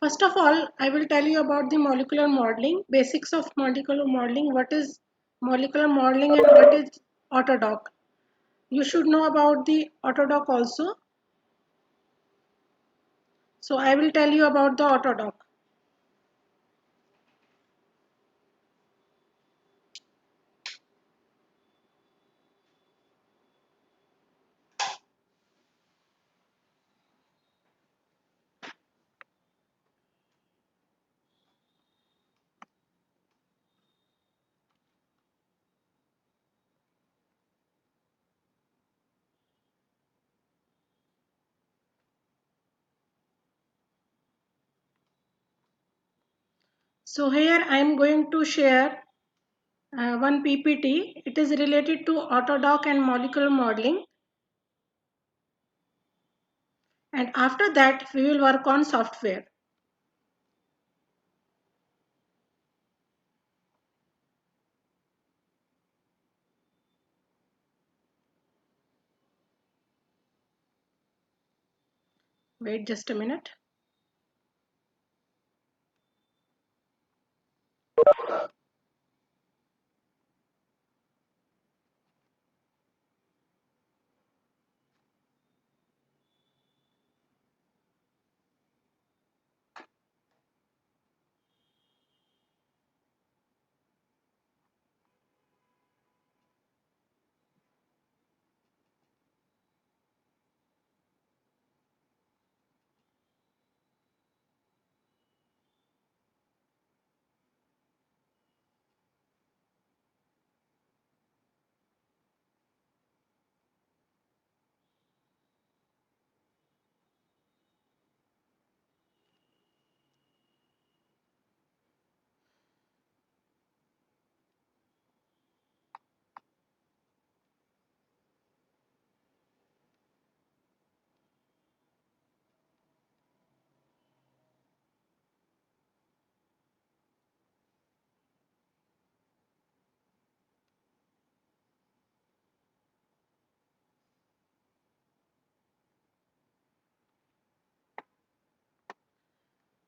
First of all, I will tell you about the molecular modeling, basics of molecular modeling, what is molecular modeling and what is Autodoc. You should know about the Autodoc also. So I will tell you about the Autodoc. So here I am going to share one PPT. It is related to Autodoc and molecular modeling. And after that, we will work on software. Wait just a minute.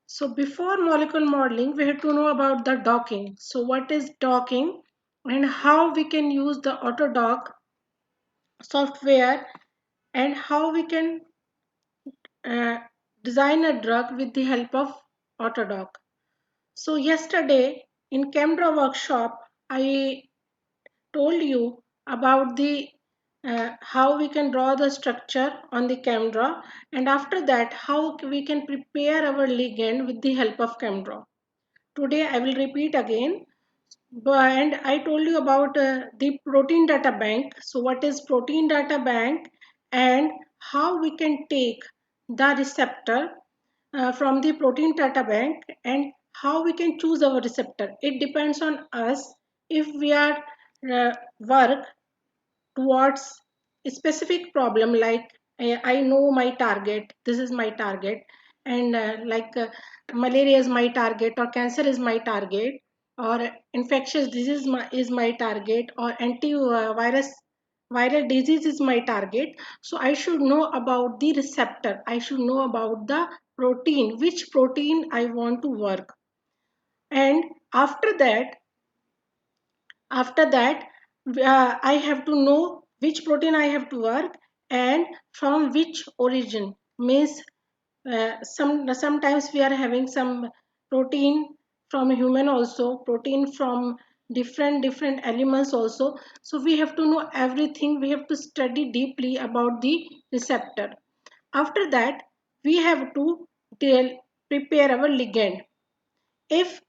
So before molecular modeling, we have to know about the docking. So what is docking and how we can use the Autodoc software and how we can uh, design a drug with the help of Autodoc. So yesterday in Camera workshop, I told you about the how we can draw the structure on the camera, and after that how we can prepare our ligand with the help of camera. Today I will repeat again. And I told you about the protein data bank. So what is protein data bank and how we can take the receptor from the protein data bank and how we can choose our receptor. It depends on us if we are work towards a specific problem, like I know my target, this is my target, and malaria is my target, or cancer is my target, or infectious disease is my target, or antivirus viral disease is my target. So I should know about the receptor, I should know about the protein, which protein I want to work. And after that I have to know which protein I have to work and from which origin. Means sometimes we are having some protein from human also, protein from different elements also. So we have to know everything, we have to study deeply about the receptor. After that we have to tell, prepare our ligand. If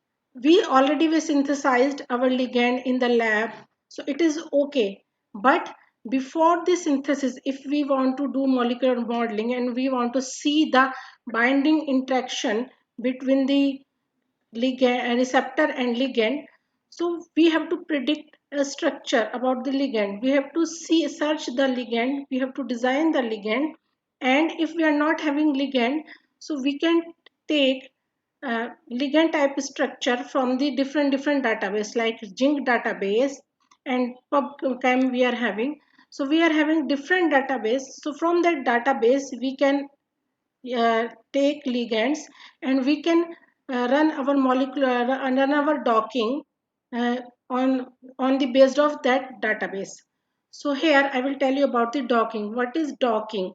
we already we synthesized our ligand in the lab, so it is okay. But before the synthesis, if we want to do molecular modeling and we want to see the binding interaction between the ligand receptor and ligand, so we have to predict a structure about the ligand, we have to see search the ligand, we have to design the ligand. And if we are not having ligand, so we can take ligand type structure from the different database like zinc database and pubchem we are having. So we are having different database, so from that database we can take ligands, and we can run our molecular run our docking uh, on the based of that database. So here I will tell you about the docking. What is docking?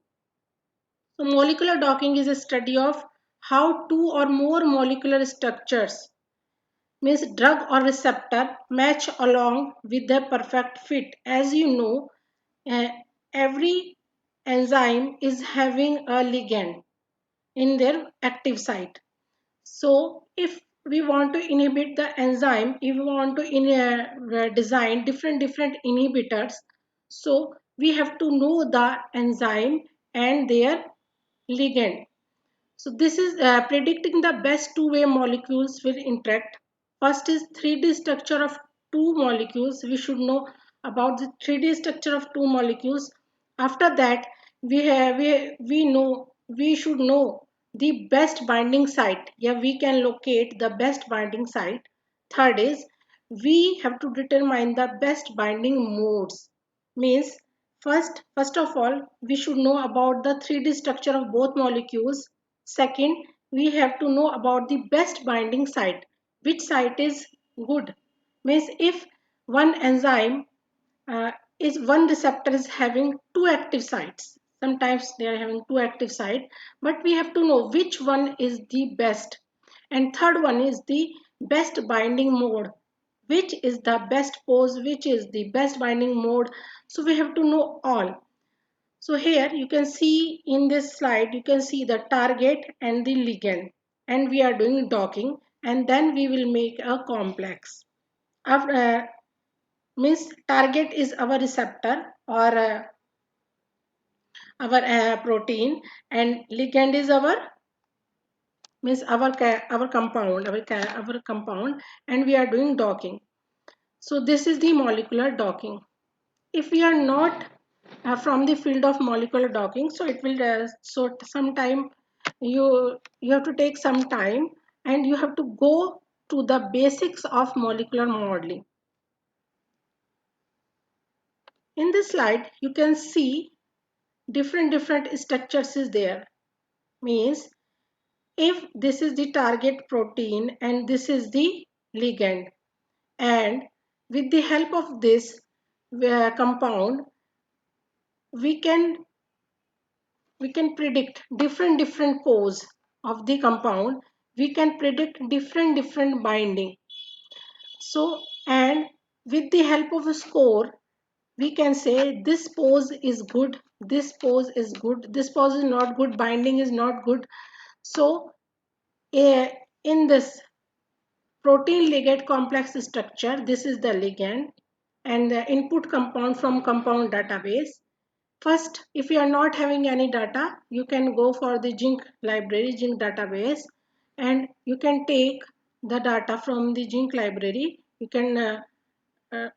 So molecular docking is a study of how two or more molecular structures, means drug or receptor, match along with the perfect fit. As you know, uh, every enzyme is having a ligand in their active site. So if we want to inhibit the enzyme, if we want to design different inhibitors, so we have to know the enzyme and their ligand. So this is predicting the best two-way molecules will interact. First is 3D structure of two molecules. We should know about the 3D structure of two molecules. After that, we should know the best binding site. Yeah, we can locate the best binding site. Third is we have to determine the best binding modes. Means first of all, we should know about the 3D structure of both molecules. Second, we have to know about the best binding site. Which site is good? Means if one enzyme is one receptor is having two active sites. Sometimes they are having two active sites, but we have to know which one is the best. And third one is the best binding mode. Which is the best pose, which is the best binding mode. So we have to know all. So here you can see in this slide, you can see the target and the ligand, and we are doing docking, and then we will make a complex. After, means target is our receptor or our protein, and ligand is our means our compound, our compound, and we are doing docking. So this is the molecular docking. If we are not from the field of molecular docking, so it will so sometime you have to take some time, and you have to go to the basics of molecular modeling. In this slide you can see different structures is there. Means if this is the target protein and this is the ligand, and with the help of this compound, we can predict different pose of the compound. We can predict different binding. So, and with the help of a score, we can say this pose is good, this pose is good, this pose is not good, binding is not good. So in this protein ligand complex structure, this is the ligand and the input compound from compound database. First, if you are not having any data, you can go for the Zinc library, Zinc database, and you can take the data from the Zinc library. You can uh,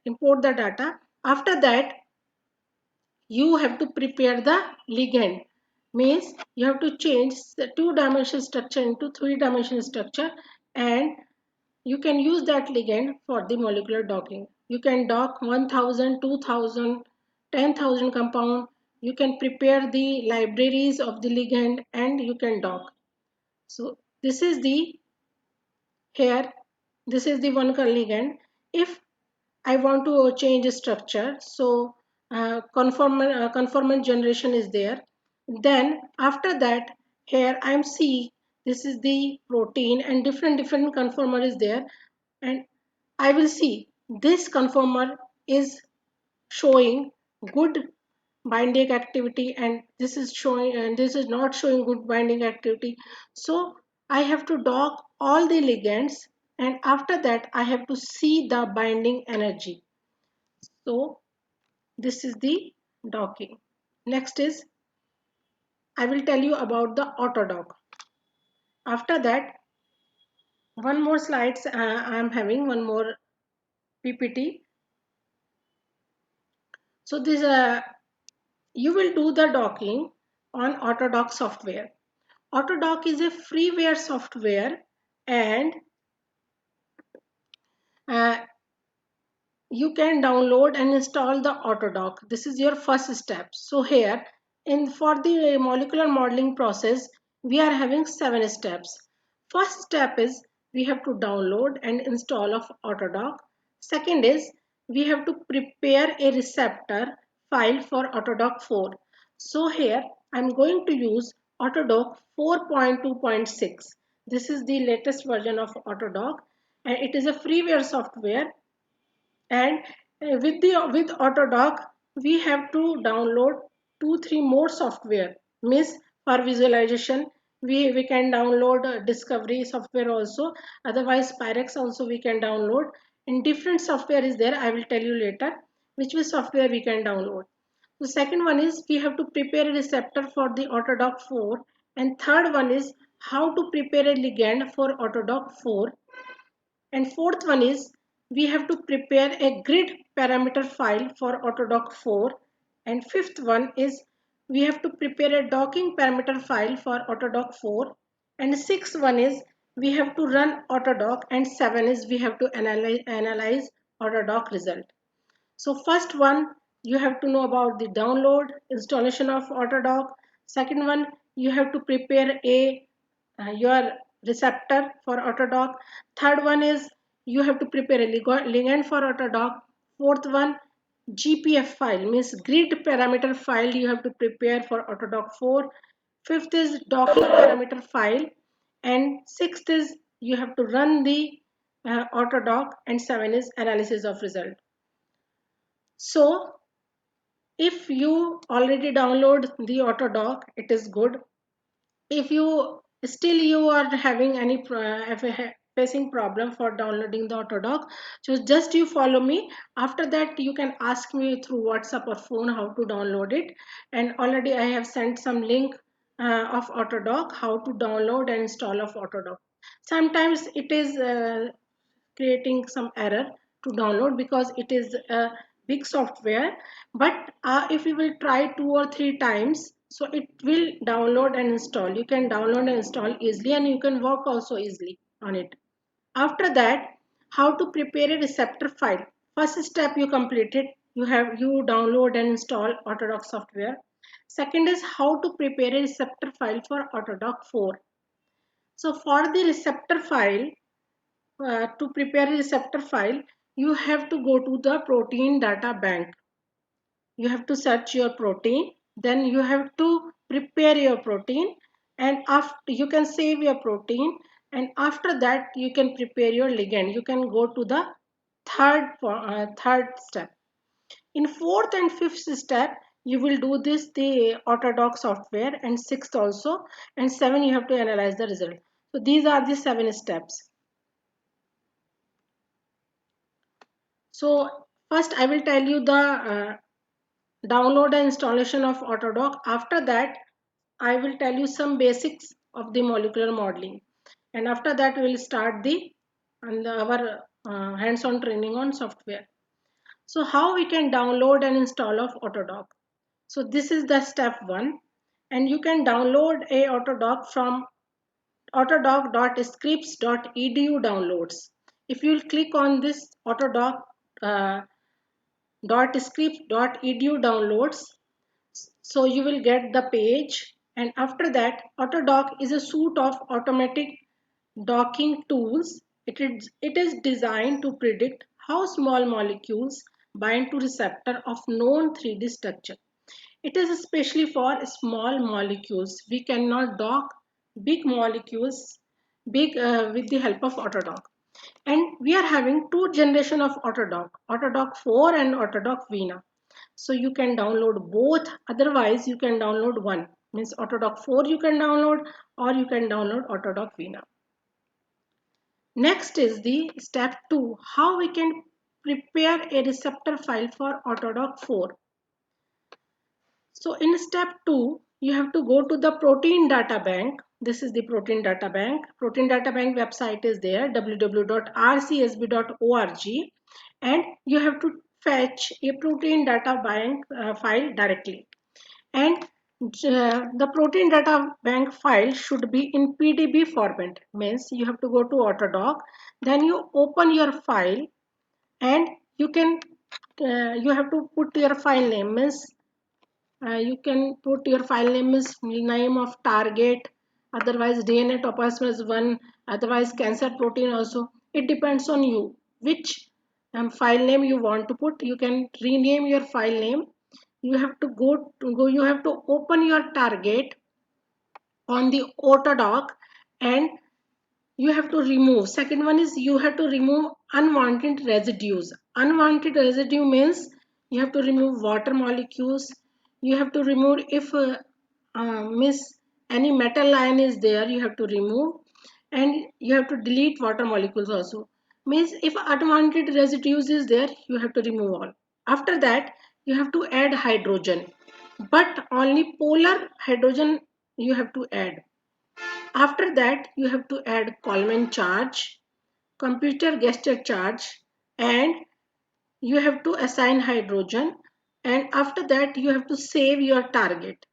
import the data. After that, you have to prepare the ligand. Means you have to change the two-dimensional structure into three-dimensional structure, and you can use that ligand for the molecular docking. You can dock 1000, 2000, 10,000 compound. You can prepare the libraries of the ligand and you can dock. So this is the here. This is the one ligand. If I want to change structure, so conformant generation is there. Then after that, here I am see this is the protein and different conformer is there, and I will see this conformer is showing good binding activity, and this is showing, and this is not showing good binding activity. So I have to dock all the ligands, and after that I have to see the binding energy. So this is the docking. Next is I will tell you about the autodock. After that, one more slides, I am having one more PPT. So this you will do the docking on Autodock software. Autodock is a freeware software, and uh, you can download and install the Autodock. This is your first step. So here in for the molecular modeling process, we are having 7 steps. First step is we have to download and install of Autodoc. Second is we have to prepare a receptor file for Autodoc 4. So here I'm going to use Autodoc 4.2.6. This is the latest version of Autodoc, and it is a freeware software. And with Autodoc we have to download 2 3 more software. Miss, for visualization we can download discovery software also, otherwise Pyrex also we can download. In different software is there, I will tell you later which software we can download. The second one is we have to prepare a receptor for the Autodoc 4, and third one is how to prepare a ligand for Autodoc 4, and fourth one is we have to prepare a grid parameter file for Autodoc 4. And fifth one is we have to prepare a docking parameter file for Autodoc 4. And sixth one is we have to run Autodoc. And seven is we have to analyze Autodoc result. So first one, you have to know about the download, installation of Autodoc. Second one, you have to prepare your receptor for Autodoc. Third one is you have to prepare a ligand for Autodoc. Fourth one, GPF file means grid parameter file you have to prepare for Autodoc 4. Fifth is docking parameter file, and sixth is you have to run the Autodoc, and seven is analysis of result. So if you already download the Autodoc, it is good. If you still you are having any facing problem for downloading the Autodoc, so just you follow me. After that you can ask me through WhatsApp or phone how to download it, and already I have sent some link of Autodoc, how to download and install of Autodoc. Sometimes it is creating some error to download because it is a big software, but if you will try 2 or 3 times, so it will download and install. You can download and install easily, and you can work also easily on it. After that, how to prepare a receptor file. First step you completed, you download and install Autodoc software. Second is how to prepare a receptor file for Autodoc 4. So for the receptor file, to prepare a receptor file, you have to go to the protein data bank. You have to search your protein, then you have to prepare your protein, and after you can save your protein, and after that you can prepare your ligand. You can go to the third step. In fourth and fifth step, you will do this the Autodoc software, and sixth also, and seven you have to analyze the result. So these are the 7 steps. So first I will tell you the download and installation of Autodoc. After that, I will tell you some basics of the molecular modeling. And after that, we will start our hands-on training on software. So how we can download and install of Autodoc. So this is the step 1. And you can download a Autodoc from autodoc.scripps.edu downloads. If you will click on this Autodoc uh, .scripts.edu downloads, so you will get the page. And after that, Autodoc is a suite of automatic docking tools. It is designed to predict how small molecules bind to receptor of known 3D structure. It is especially for small molecules. We cannot dock big molecules with the help of Autodoc. And we are having 2 generation of Autodoc, Autodoc 4 and Autodoc Vena. So you can download both, otherwise you can download one. Means Autodoc 4 you can download, or you can download Autodoc Vena. Next is the step 2, how we can prepare a receptor file for Autodoc 4. So in step 2, you have to go to the protein data bank. This is the protein data bank. Protein data bank website is there, www.rcsb.org, and you have to fetch a protein data bank file directly. And the protein data bank file should be in PDB format. Means you have to go to Autodoc, then you open your file, and you have to put your file name. Means You can put your file name is name of target, otherwise DNA topasmas 1, otherwise cancer protein also. It depends on you which file name you want to put. You can rename your file name. You have to you have to open your target on the Autodoc, and you have to remove. Second one is you have to remove unwanted residues. Unwanted residue means you have to remove water molecules. You have to remove if miss any metal ion is there, you have to remove, and you have to delete water molecules also. Means if unwanted residues is there, you have to remove all. After that, you have to add hydrogen, but only polar hydrogen you have to add. After that, you have to add Coleman charge, computer gesture charge, and you have to assign hydrogen. And after that, you have to save your target.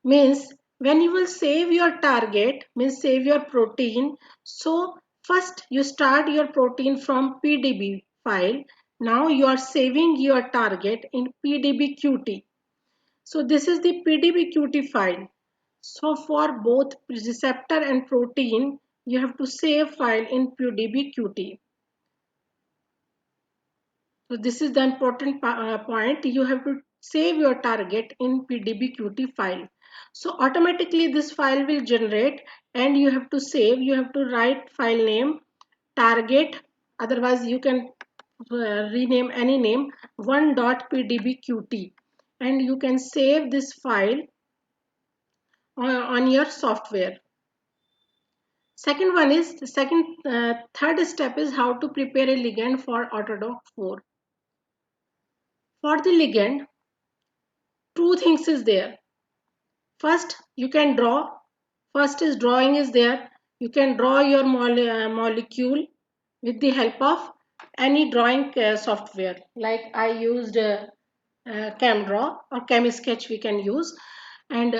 Means when you will save your target, means save your protein. So first you start your protein from PDB file. Now you are saving your target in PDBQT. So this is the PDBQT file. So for both receptor and protein, you have to save file in PDBQT. So this is the important point. You have to save your target in PDBQT file. So automatically this file will generate, and you have to save. You have to write file name target. Otherwise you can rename any name 1.pdbqt, and you can save this file on your software. Second one is the third step is how to prepare a ligand for Autodoc 4. For the ligand, two things is there. First, you can draw. First is drawing is there. You can draw your molecule with the help of any drawing software. Like I used CamDraw or ChemiSketch we can use, and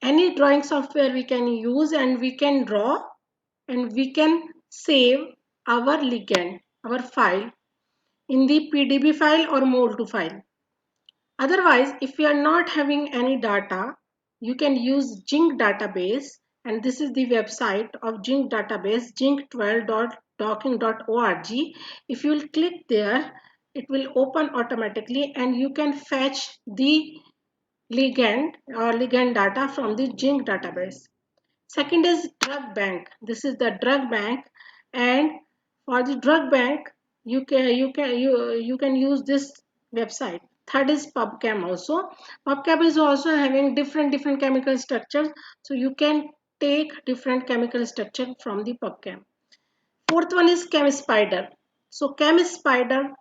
any drawing software we can use, and we can draw, and we can save our ligand, our file in the PDB file or MOL2 file. Otherwise, if you are not having any data, you can use Zinc database, and this is the website of Zinc database, zinc12.docking.org. If you will click there, it will open automatically, and you can fetch the ligand or ligand data from the Zinc database. Second is drug bank. This is the drug bank, and for the drug bank, you can use this website. Third is PubChem also. PubChem is also having different chemical structures, so you can take different chemical structure from the PubChem. Fourth one is ChemSpider. So ChemSpider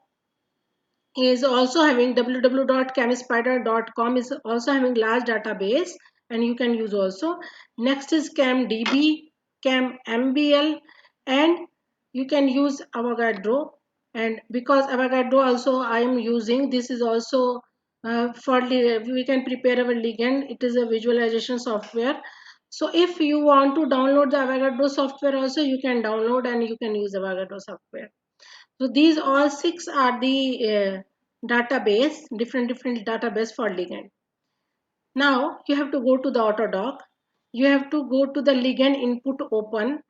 is also having www.chemspider.com is also having large database, and you can use also. Next is ChemDB, ChemMBL, and you can use Avogadro. And because Avogadro also I am using, this is also for we can prepare our ligand. It is a visualization software. So if you want to download the Avogadro software also, you can download and you can use Avogadro software. So these all six are the database, different database for ligand. Now you have to go to the Autodoc. You have to go to the ligand input open,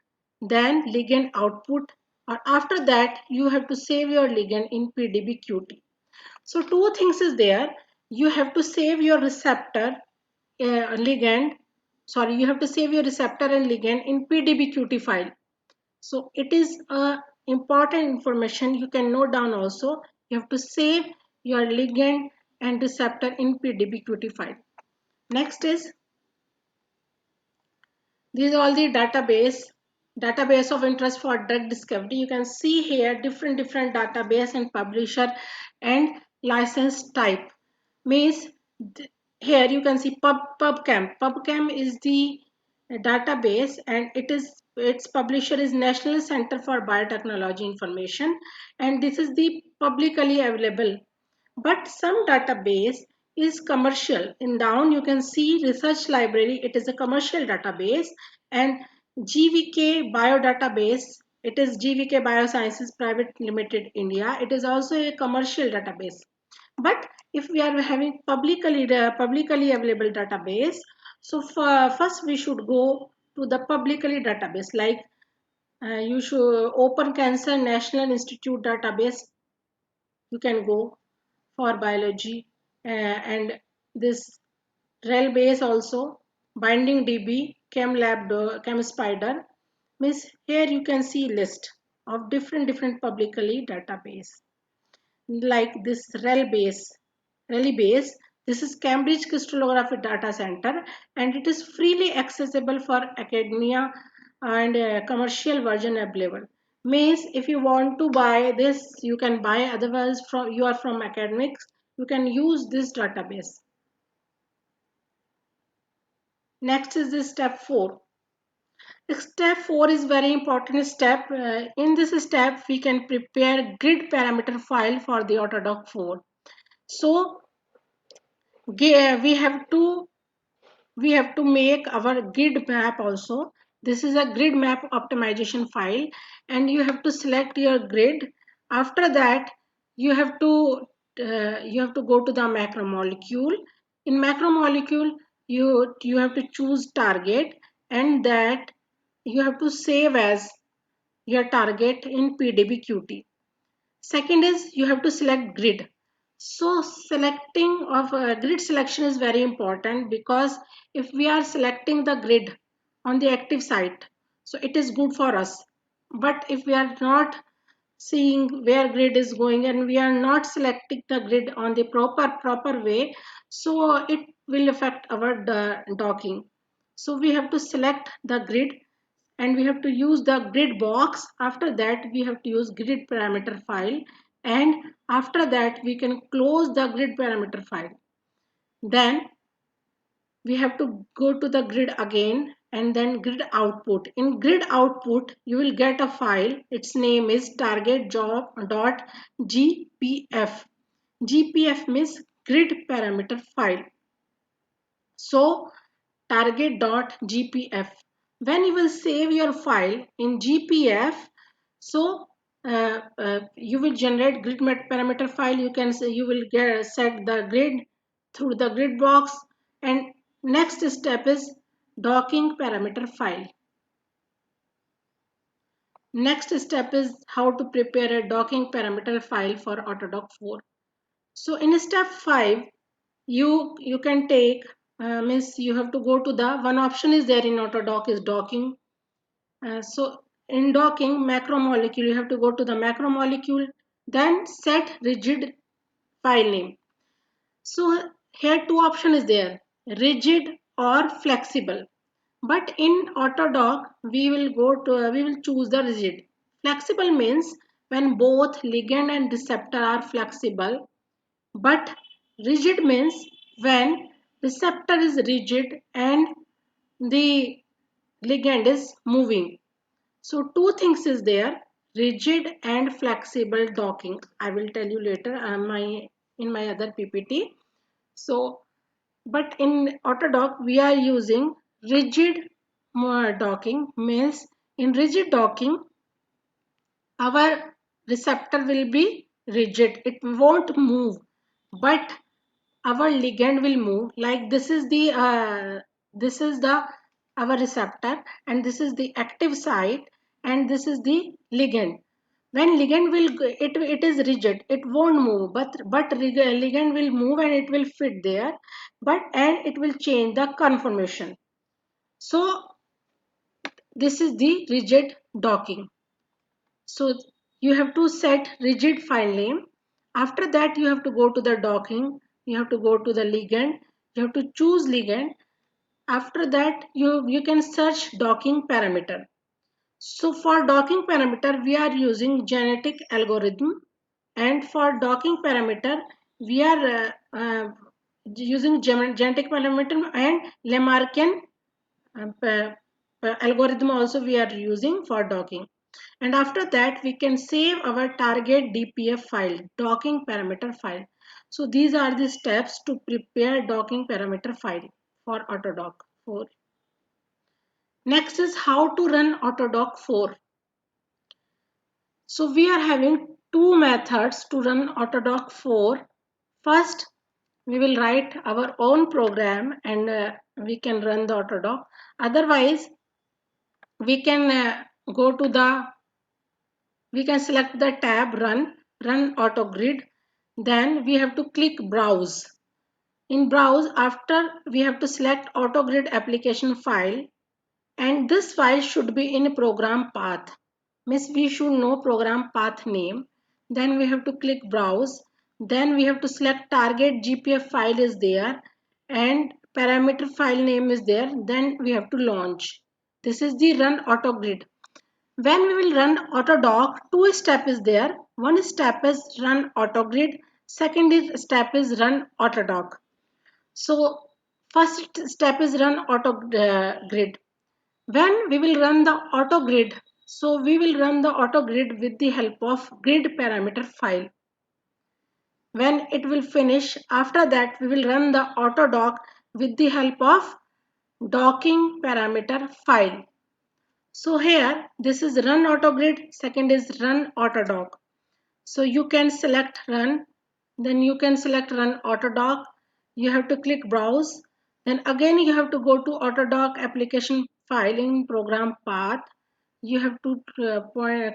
then ligand output, or after that you have to save your ligand in PDBQT. So two things is there. You have to save your receptor ligand. Sorry, you have to save your receptor and ligand in PDBQT file. So it is important information you can note down also. You have to save your ligand and receptor in PDBQT file. Next is these are all the database of interest for drug discovery. You can see here different database and publisher and license type. Means here you can see PubChem. PubChem is the database, and its publisher is National Center for Biotechnology Information, and this is the publicly available. But some database is commercial. In down you can see research library, it is a commercial database, and GVK biodatabase, it is GVK Biosciences Private Limited India, it is also a commercial database. But if we are having publicly available database, so first we should go to the publicly database, like you should open Cancer National Institute database. You can go for biology, and this rel base also, binding db, chemlab, chemspider. Means here you can see list of different publicly database, like this rel base. This is Cambridge Crystallography Data Center, and it is freely accessible for academia, and commercial version available. Means if you want to buy this, you can buy, otherwise from you are from academics, you can use this database. Next is the step 4. Step 4 is very important step. In this step, we can prepare grid parameter file for the Autodoc 4. So we have to make our grid map also. This is a grid map optimization file, and you have to select your grid. After that, you have to go to the macromolecule. In macromolecule, you have to choose target, and that you have to save as your target in pdbqt. Second is you have to select grid. So selecting of grid selection is very important, because if we are selecting the grid on the active site, so it is good for us. But if we are not seeing where grid is going, and we are not selecting the grid on the proper way, so it will affect our docking. So we have to select the grid, and we have to use the grid box. After that, we have to use grid parameter file, and after that we can close the grid parameter file. Then we have to go to the grid again, and then grid output. In grid output, you will get a file. Its name is target job dot gpf. Gpf means grid parameter file. So target.gpf. When you will save your file in gpf, so you will generate grid parameter file. You can say you will set the grid through the grid box, and next step is docking parameter file. Next step is how to prepare a docking parameter file for Autodoc 4. So in step 5, you can take, means you have to go to the one option is there in Autodoc is docking. So in docking macromolecule, you have to go to the macromolecule, then set rigid file name. So here two option is there, rigid or flexible. But in Autodoc, we will choose the rigid. Flexible means when both ligand and receptor are flexible, but rigid means when receptor is rigid and the ligand is moving. So two things is there, rigid and flexible docking. I will tell you later in my other PPT. So, but in Autodoc we are using rigid docking. Means in rigid docking, our receptor will be rigid. It won't move, but our ligand will move. Like this is the our receptor, and this is the active site, and this is the ligand. When ligand it is rigid, it won't move, but ligand will move, and it will fit there, but and it will change the conformation. So this is the rigid docking. So you have to set rigid file name. After that, you have to go to the docking. You have to go to the ligand. You have to choose ligand. After that, you can search docking parameter. So for docking parameter, we are using genetic algorithm, and for docking parameter, we are using genetic parameter and Lamarckian algorithm also we are using for docking. And after that, we can save our target DPF file, docking parameter file. So these are the steps to prepare docking parameter file for Autodoc 4. Next is how to run Autodoc 4. So we are having two methods to run Autodoc 4. First, we will write our own program and we can run the Autodoc. Otherwise, we can go to the, we can select the tab run auto grid. Then we have to click browse. In browse, after we have to select AutoGrid application file, and this file should be in program path. Means we should know program path name. Then we have to click browse. Then we have to select target GPF file is there and parameter file name is there. Then we have to launch. This is the run AutoGrid. When we will run Autodoc, two step is there. One step is run AutoGrid. Second step is run Autodoc. So first step is run AutoGrid. When we will run the AutoGrid, so we will run the AutoGrid with the help of grid parameter file. When it will finish, after that we will run the Autodoc with the help of docking parameter file. So here this is run AutoGrid, second is run Autodoc. So you can select run, then you can select run Autodoc. You have to click browse. Then again you have to go to Autodoc application filing program path. You have to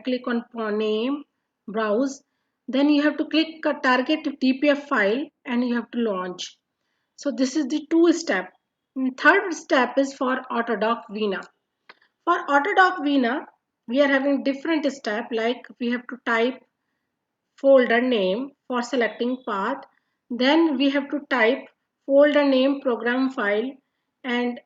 click on name, browse. Then you have to click target TPF file and you have to launch. So this is the two step. Third step is for Autodoc Vina. For Autodoc Vina, we are having different step like we have to type folder name for selecting path. Then we have to type folder name program file and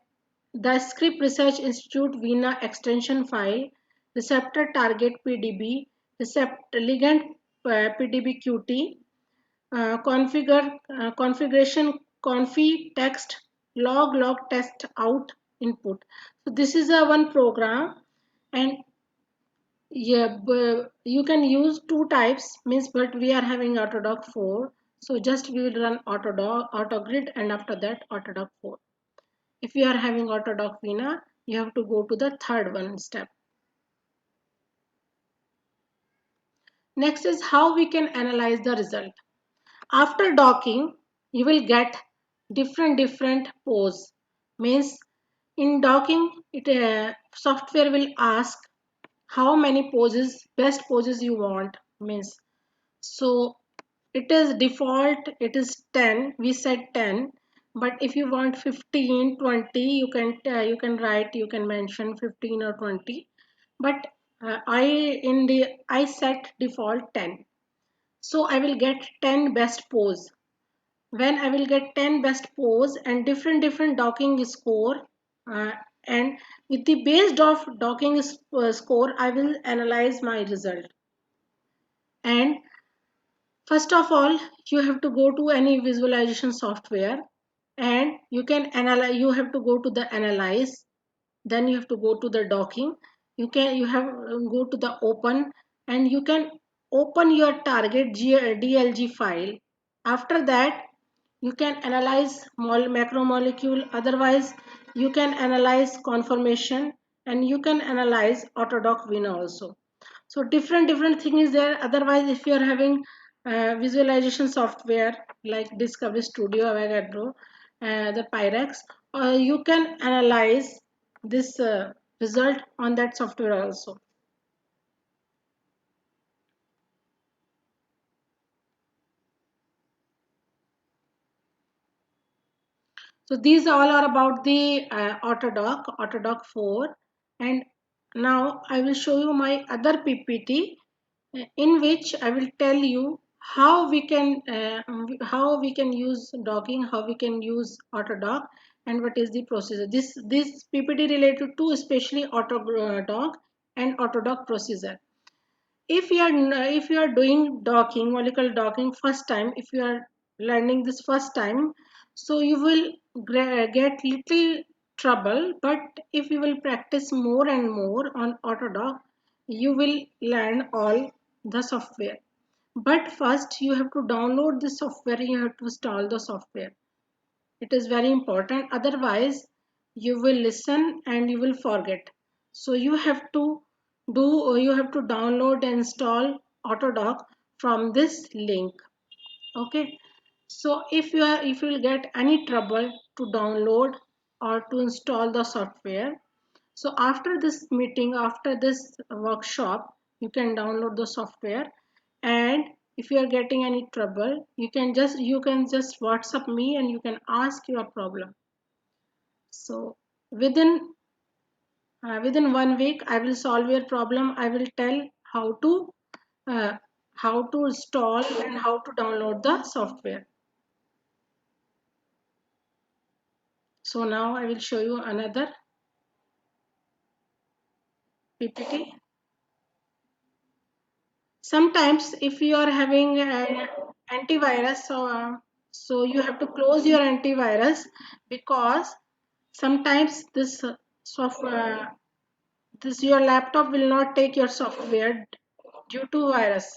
the script research institute Vina extension file, receptor target PDB, receptor ligand PDB QT, configuration confi text log test out input. So this is a one program and yeah, but you can use two types means, but we are having Autodoc 4. So just we will run Autodoc, AutoGrid and after that Autodoc 4. If you are having Autodoc Vina, you have to go to the third one step. Next is how we can analyze the result. After docking, you will get different pose. Means in docking, it software will ask how many poses, best poses you want. Means so it is default, it is 10, we said 10, but if you want 15, 20, you can write, you can mention 15 or 20, but I set default 10. So I will get 10 best pose. When I will get 10 best pose and different docking score, uh, and with the based of docking score, I will analyze my result. And first of all, you have to go to any visualization software and you can analyze, you have to go to the analyze, then you have to go to the docking, you have go to the open and you can open your target DLG file. After that, you can analyze macromolecule, otherwise you can analyze conformation and you can analyze Autodoc Vina also. So different thing is there. Otherwise, if you are having visualization software like Discovery Studio, Avogadro, the Pyrex, you can analyze this result on that software also. So these all are about the Autodoc 4. And now I will show you my other PPT in which I will tell you how we can use docking, how we can use Autodoc, and what is the procedure. This PPT related to especially Autodoc and Autodoc procedure. If you are doing docking, molecular docking first time, if you are learning this first time, so you will get little trouble, but if you will practice more and more on Autodoc, you will learn all the software. But first you have to download the software, you have to install the software. It is very important, otherwise you will listen and you will forget. So you have to you have to download and install Autodoc from this link. Okay, So if you will get any trouble to download or to install the software, so after this meeting, after this workshop, you can download the software. And if you are getting any trouble, you can just WhatsApp me and you can ask your problem. So within within 1 week, I will solve your problem. I will tell uh, how to install and how to download the software. So now I will show you another PPT. Sometimes if you are having an antivirus, so you have to close your antivirus, because sometimes this software, this your laptop will not take your software due to virus.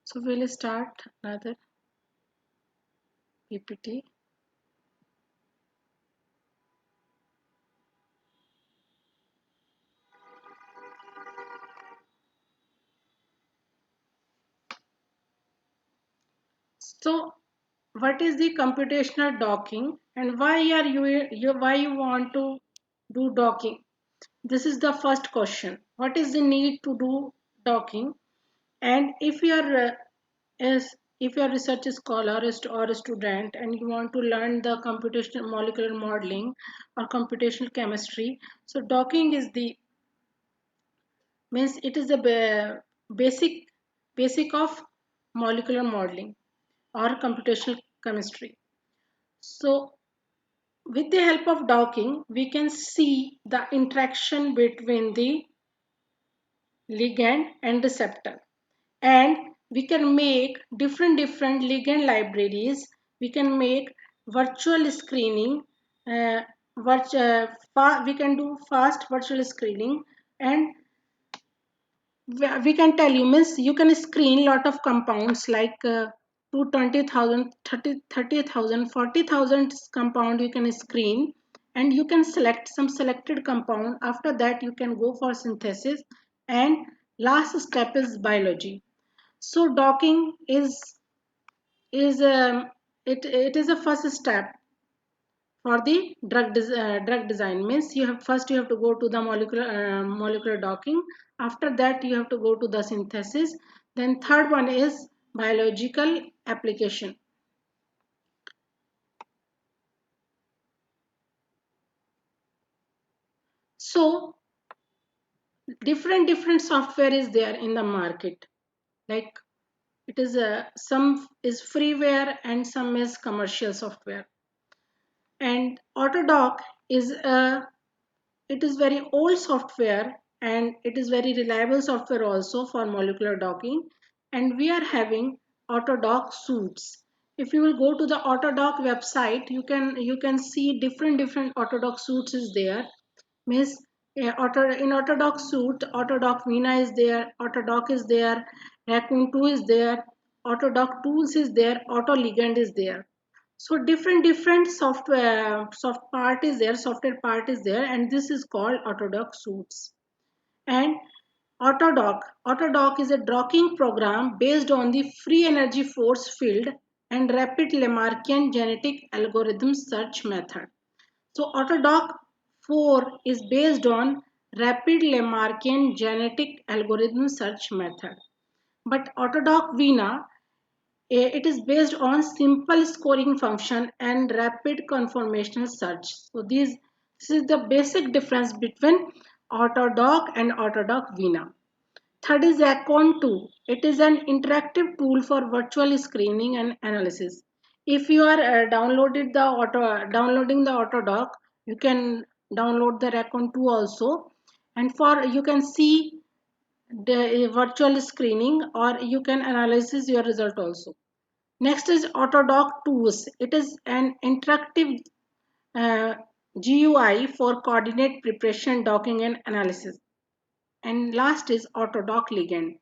So we'll start another PPT. So what is the computational docking, and why you want to do docking? This is the first question. What is the need to do docking? And if you're a research scholar or a student and you want to learn the computational molecular modeling or computational chemistry, so docking is the means it is the basic of molecular modeling or computational chemistry. So with the help of docking, we can see the interaction between the ligand and receptor, and we can make different ligand libraries. We can make virtual screening, uh, we can do fast virtual screening, and we can tell you means you can screen lot of compounds like to 20,000, 30,000, 40,000 compound you can screen, and you can select some selected compound. After that you can go for synthesis, and last step is biology. So docking is it is a first step for the drug design. Means you have to go to the molecular docking. After that you have to go to the synthesis. Then third one is biological application. So different software is there in the market. Like it is some is freeware and some is commercial software. And Autodoc is a it is very old software, and it is very reliable software also for molecular docking. And we are having Autodoc suits. If you will go to the Autodoc website, you can see different Autodoc suits is there. Means in Autodoc suit, Autodoc Vina is there, Autodoc is there, Raccoon 2 is there, Autodoc Tools is there, Auto Ligand is there. So different soft part is there, software part is there, and this is called Autodoc suits. And Autodoc is a docking program based on the free energy force field and rapid Lamarckian genetic algorithm search method. So Autodoc 4 is based on rapid Lamarckian genetic algorithm search method. But Autodoc Vina It is based on simple scoring function and rapid conformational search. So this is the basic difference between Autodoc and Autodoc Vina. Third is Acon 2. It is an interactive tool for virtual screening and analysis. If you are downloading the Autodoc, you can download the Recon 2 also, and for you can see the virtual screening, or you can analyze your result also. Next is Autodoc Tools. It is an interactive uh, GUI for coordinate preparation, docking, and analysis. And last is AutoLigand.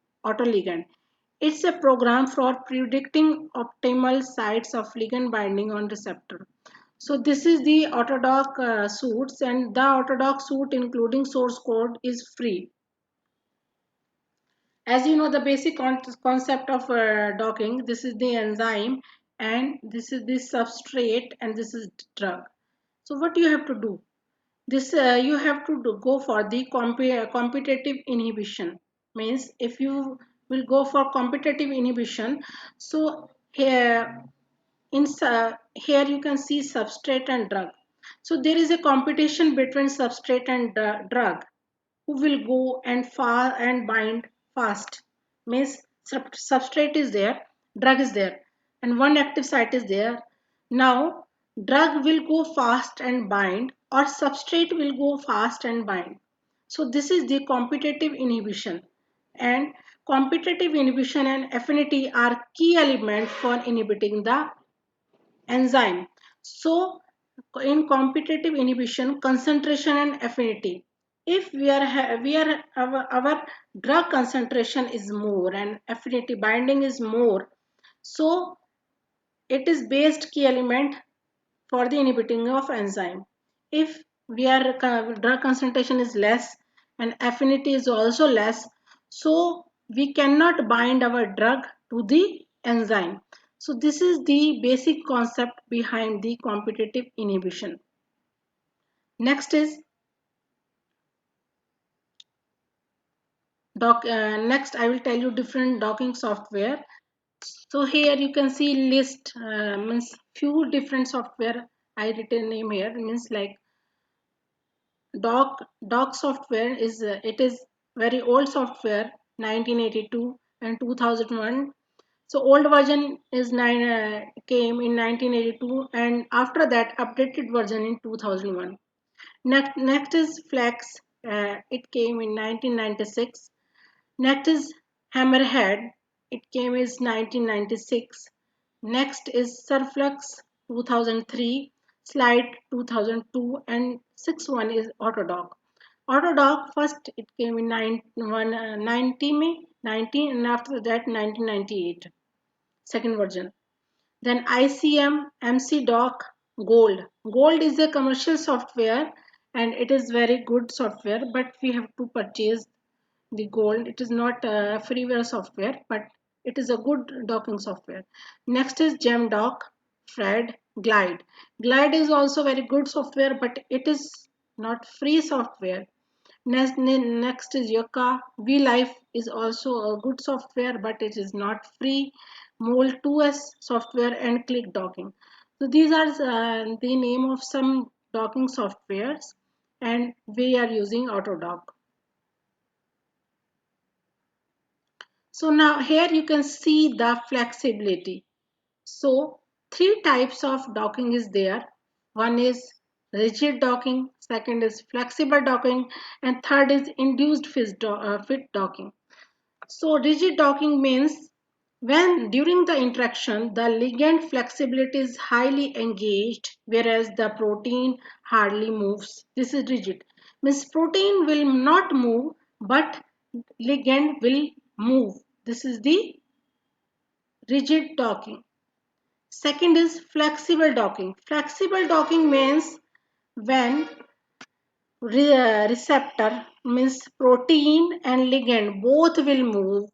It's a program for predicting optimal sites of ligand binding on receptor. So this is the Autodoc suits, and the Autodoc suite including source code is free. As you know, the basic concept of docking, this is the enzyme, and this is the substrate, and this is drug. So what you have to do? This you have to go for the competitive inhibition. Means if you will go for competitive inhibition, so here you can see substrate and drug. So there is a competition between substrate and drug, who will go and far and bind fast. Means substrate is there, drug is there, and one active site is there. Now drug will go fast and bind, or substrate will go fast and bind. So this is the competitive inhibition, and competitive inhibition and affinity are key elements for inhibiting the enzyme. So in competitive inhibition, concentration and affinity. If our drug concentration is more and affinity binding is more, so it is based key element for the inhibiting of enzyme. If drug concentration is less and affinity is also less, so we cannot bind our drug to the enzyme. So this is the basic concept behind the competitive inhibition. Next is next I will tell you different docking software. So here you can see list, means few different software I written name here, means like doc software is it is very old software, 1982 and 2001. So old version is came in 1982, and after that updated version in 2001. Next is Flex. It came in 1996. Next is Hammerhead. It came in 1996. Next is Surflux 2003, Slide 2002, and sixth one is Autodoc. Autodoc first it came in 90 19, and after that 1998, second version. Then ICM MC-Doc Gold. Gold is a commercial software, and it is very good software, but we have to purchase the gold. It is not freeware software, but it is a good docking software. Next is GemDoc, Fred, Glide. Glide is also very good software, but it is not free software. Next is Yucca. VLife is also a good software, but it is not free. Mole 2S software and Click Docking. So these are the name of some docking softwares, and we are using Autodoc. So now here you can see the flexibility. So three types of docking is there. One is rigid docking, second is flexible docking, and third is induced fit docking. So rigid docking means when during the interaction the ligand flexibility is highly engaged, whereas the protein hardly moves. This is rigid. Means protein will not move, but ligand will move. This is the rigid docking. Second is flexible docking. Flexible docking means when receptor, means protein and ligand both will move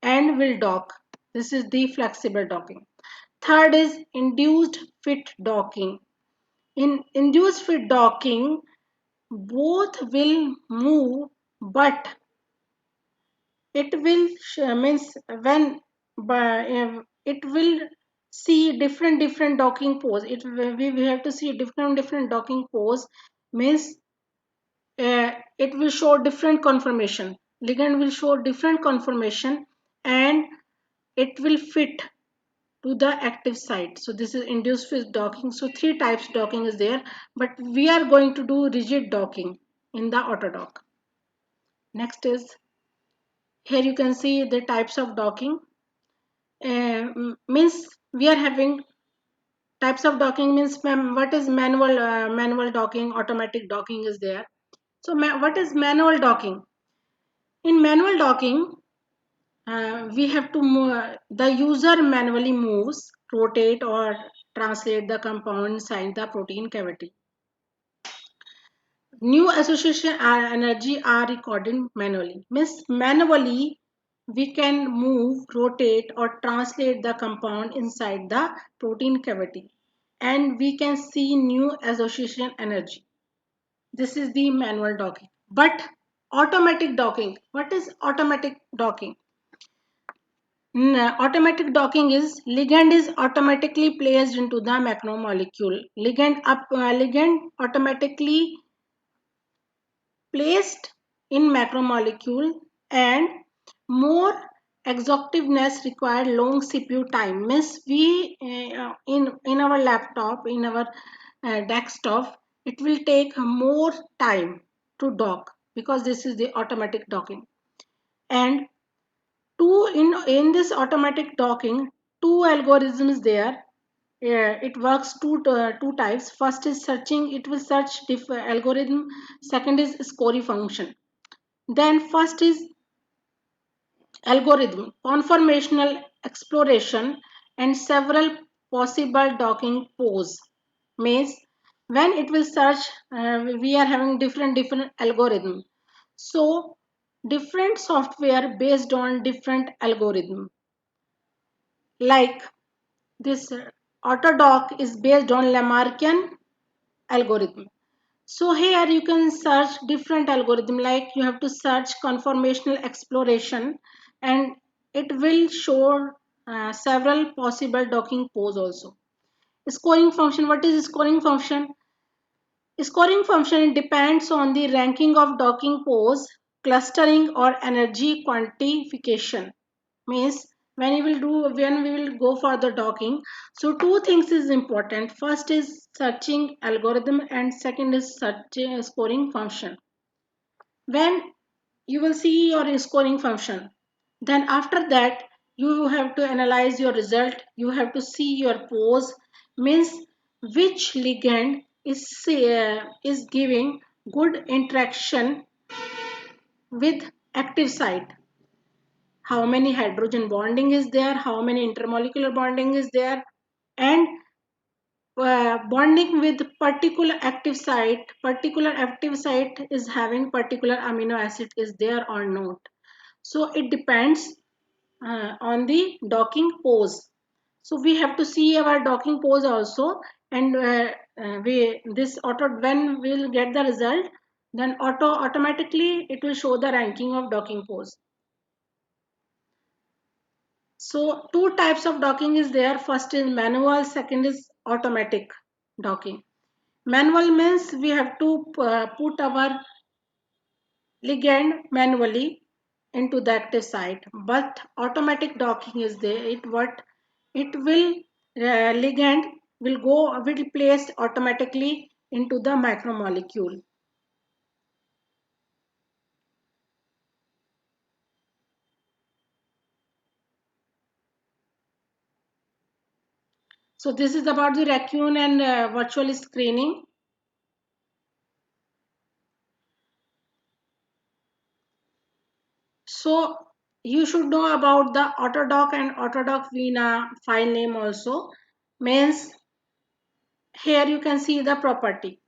and will dock. This is the flexible docking. Third is induced fit docking. In induced fit docking, both will move, but it will means when by it will see different docking pose. We have to see different docking pose, means it will show different conformation. Ligand will show different conformation, and it will fit to the active site. So this is induced phase docking. So three types docking is there, but we are going to do rigid docking in the autodock. Next is, here you can see the types of docking. Means we are having types of docking, means what is manual docking, automatic docking is there. So what is manual docking? In manual docking, we have to move, the user manually moves, rotate or translate the compound inside the protein cavity. New association energy are recorded manually. Means manually we can move, rotate or translate the compound inside the protein cavity, and we can see new association energy. This is the manual docking. But automatic docking, what is automatic docking? Automatic docking is ligand is automatically placed into the macromolecule. Ligand automatically placed in macromolecule, and more exhaustiveness required long CPU time. Means we in our laptop, in our desktop, it will take more time to dock, because this is the automatic docking. And two in this automatic docking, two algorithms there. It works two types. First is searching, it will search algorithm. Second is scoring function. Then first is algorithm, conformational exploration, and several possible docking pose. Means when it will search, we are having different algorithm. So different software based on different algorithm. Like this Autodoc is based on Lamarckian algorithm. So here you can search different algorithm, like you have to search conformational exploration, and it will show several possible docking pose also. Scoring function, what is scoring function? Scoring function depends on the ranking of docking pose, clustering or energy quantification. Means when we will go for the docking, so two things is important. First is searching algorithm, and second is scoring function. When you will see your scoring function, then after that you have to analyze your result. You have to see your pose, means which ligand is giving good interaction with active site, how many hydrogen bonding is there, how many intermolecular bonding is there, and bonding with particular active site is having particular amino acid is there or not. So it depends on the docking pose. So we have to see our docking pose also, and we this auto when we'll get the result, then automatically it will show the ranking of docking pose. So two types of docking is there. First is manual, second is automatic docking. Manual means we have to put our ligand manually into the active site. But automatic docking is there. It will ligand will placed automatically into the macromolecule. So this is about the raccoon and virtual screening. So you should know about the Autodoc and Autodoc Vina file name also. Means here you can see the property.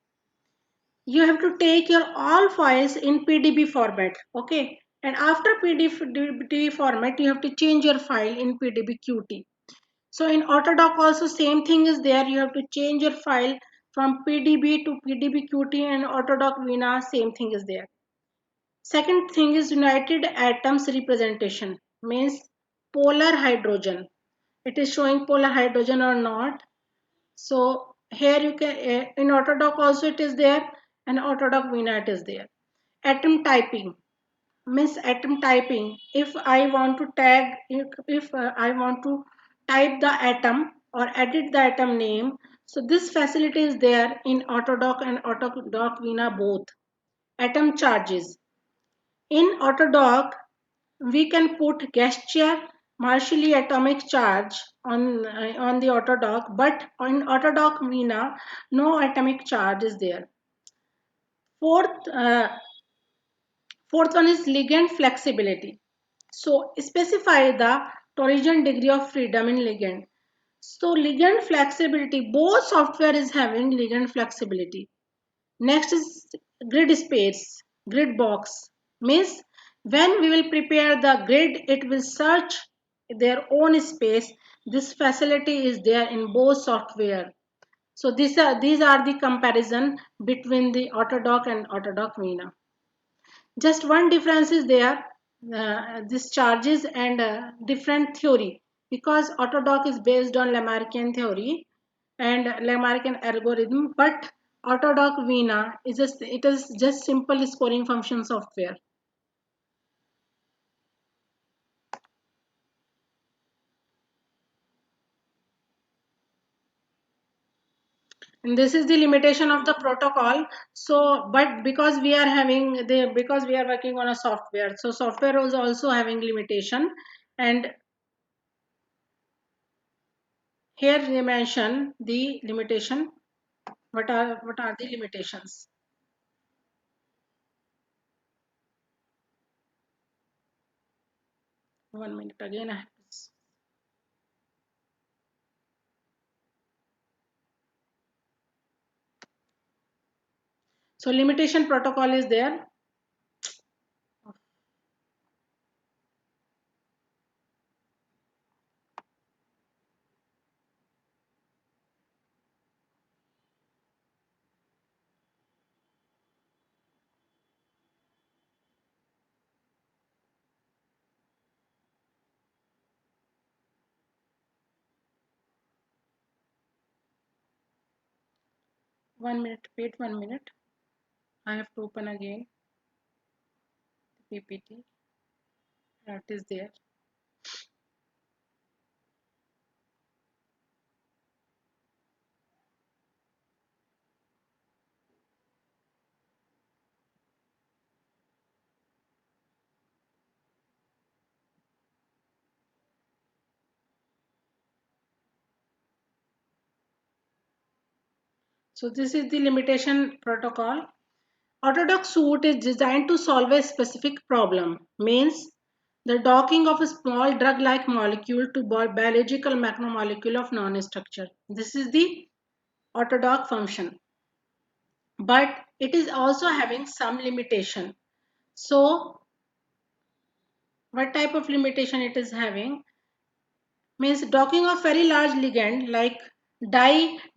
You have to take your all files in PDB format, okay? And after PDB format, you have to change your file in PDB-QT. So in Autodoc also same thing is there. You have to change your file from PDB to PDB-QT, and Autodoc Vina same thing is there. Second thing is united atoms representation, means polar hydrogen. it is showing polar hydrogen or not. So here you can, in Autodoc also it is there, and Autodoc Vina it is there. Atom typing means atom typing. If I want to tag, if I want to type the atom or edit the atom name, so this facility is there in Autodoc and Autodoc Vina both. Atom charges. In Autodoc, we can put gesture Marshall atomic charge on the Autodoc, but on Autodoc Vina, no atomic charge is there. Fourth, fourth one is ligand flexibility. So specify the torsion degree of freedom in ligand. So ligand flexibility, both software is having ligand flexibility. Next is grid space, grid box. Means when we will prepare the grid, it will search their own space. This facility is there in both software. So these are the comparison between the Autodoc and Autodoc Vina. Just one difference is there, this charges and different theory, because Autodoc is based on Lamarckian theory and Lamarckian algorithm, but Autodoc Vina is just simple scoring function software. And this is the limitation of the protocol. So, but because we are having because we are working on a software, so software is also having limitation. And here they mention the limitation. What are the limitations? 1 minute again. I have to. So limitation protocol is there. Wait 1 minute. I have to open again the PPT. That is there. So this is the limitation protocol. Autodoc suite is designed to solve a specific problem. Means the docking of a small drug-like molecule to biological macromolecule of non-structure. This is the Autodoc function. But it is also having some limitation. So what type of limitation it is having? Means docking of very large ligand like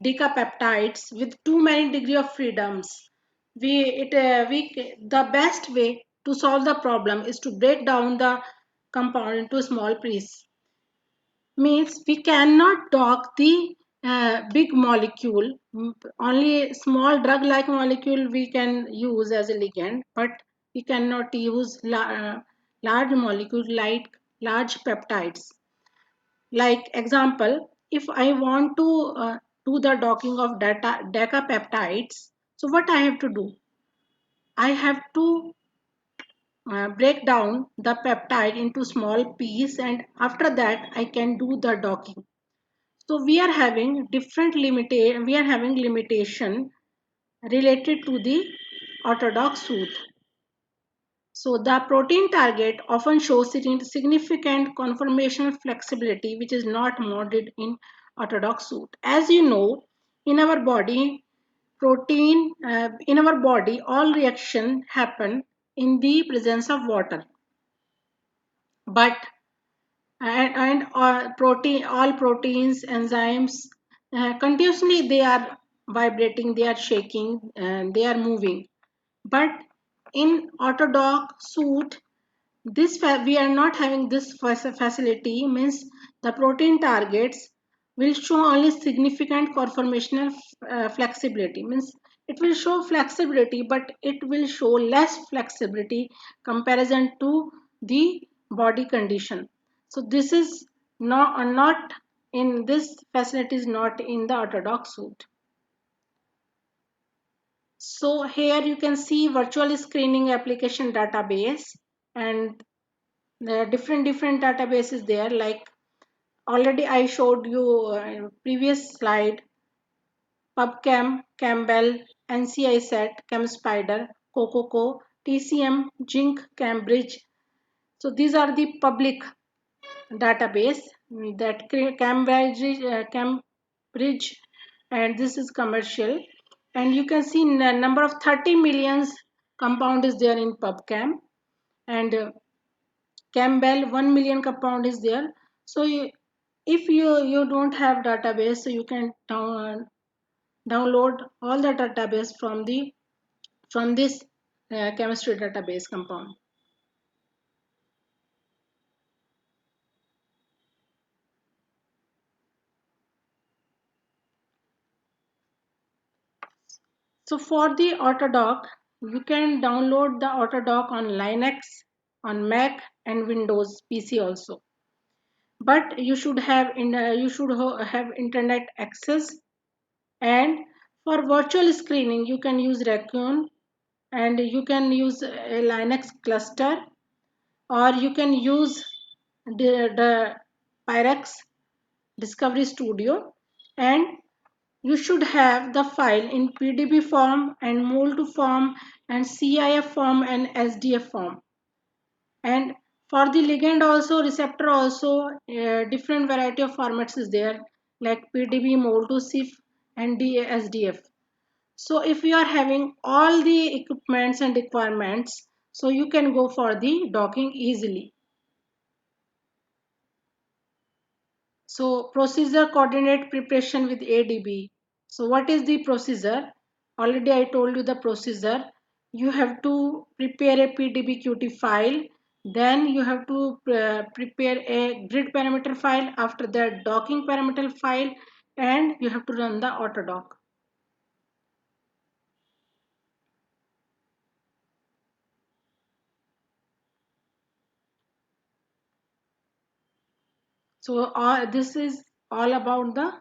decapeptides with too many degree of freedoms. The best way to solve the problem is to break down the compound into small pieces. Means we cannot dock the big molecule. Only small drug like molecule we can use as a ligand, but we cannot use large molecule like large peptides. Like example, if I want to do the docking of decapeptides, so what I have to do? I have to break down the peptide into small piece, and after that I can do the docking. So we are having limitation related to the orthodox suit. So the protein target often shows significant conformational flexibility, which is not modeled in orthodox suit. As you know, in our body, in our body, all reaction happen in the presence of water. But all proteins, enzymes, continuously they are vibrating, they are shaking, and they are moving. But in orthodox suit, We are not having this facility means the protein targets will show only significant conformational flexibility, means it will show flexibility but it will show less flexibility comparison to the body condition. So this is not in this facility, is not in the orthodox suit. So here you can see virtual screening application database, and there are different databases there, like already I showed you in previous slide: PubChem, Campbell, NCI Set, ChemSpider, Cococo, TCM, Jink, Cambridge. So these are the public database that Cambridge, and this is commercial. And you can see number of 30 millions compound is there in PubChem, and Campbell 1 million compound is there. So if you don't have database, so you can download all the database from this chemistry database compound. So for the Autodoc, you can download the Autodoc on Linux, on Mac and Windows PC also. But you should have have internet access. And for virtual screening, you can use Raccoon, and you can use a Linux cluster, or you can use the Pyrex Discovery Studio, and you should have the file in PDB form and MOL2 form and CIF form and SDF form. And for the ligand also, receptor also, different variety of formats is there, like PDB, MOL2, CIF and SDF. So if you are having all the equipments and requirements, so you can go for the docking easily. So procedure coordinate preparation with ADB. So what is the procedure? Already I told you the procedure. You have to prepare a PDB-QT file. Then you have to prepare a grid parameter file. After that, docking parameter file, and you have to run the Autodoc. So this is all about the